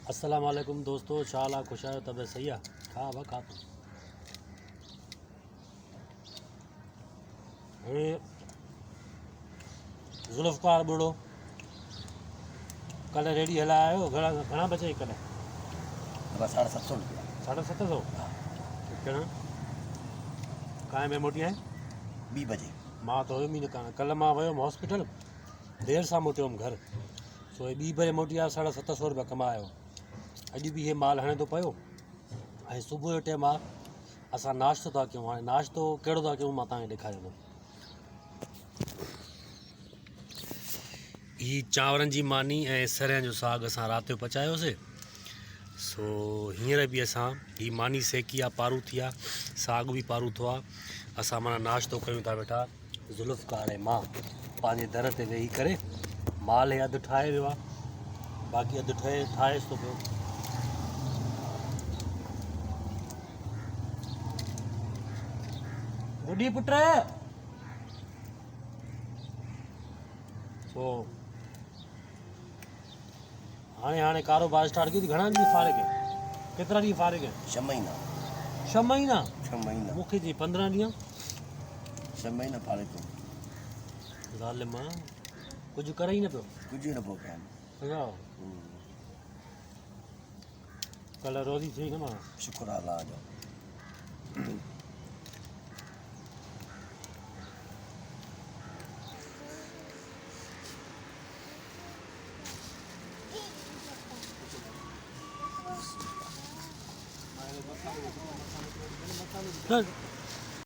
अस्सलाम वालेकुम दोस्तों, शाला खुश आयो तबे सही है। खा बा खा तू हे जुल्फ़कार बुढ़ो कल रेडी हलाया आयो। घणा घणा बचे कल? 750 रुपया। 750 कणा काएं में मोटी है 2 बजे। मां तो हुयमि न कान। कल मां वियुमि हॉस्पिटल, देर सां मोटियुमि घर, सो 2 बजे मोटी आयो। 750 रुपया कमायो। अॼु बि इहे माल हणे थो पियो ऐं सुबुह जो टाइम आहे, असां नाश्तो था कयूं। हाणे नाश्तो कहिड़ो था कयूं मां तव्हांखे ॾेखारींदुमि। ही चांवरनि जी मानी ऐं सरियं जो साग असां राति जो पचायोसीं। सो हींअर बि असां ही मानी सेकी आहे, पारू थी आहे, साग बि पारू थियो आहे। असां माना नाश्तो कयूं था वेठा ज़ुल्फ़कार ऐं मां पंहिंजे दर ते वेही करे। माल हे अधु ठाहे वियो आहे, बाक़ी अधु ठाहेसि थो पियो। गुडी पुट सो हाणे कारोबार स्टार्ट कयो थी। घणा ॾींहं फारिग है? केतिरा ॾींहं फारिग है? 6 महीना। 6 महीना? 6 महीना मूंखे जी 15 ॾींहं। 6 महीना फारे तो ज़ालिम कुझु करे ई न पियो। कुछ न पियो कयां। कल रोज़ी थी न मां। शुक्र आहे अल्लाह जो। चल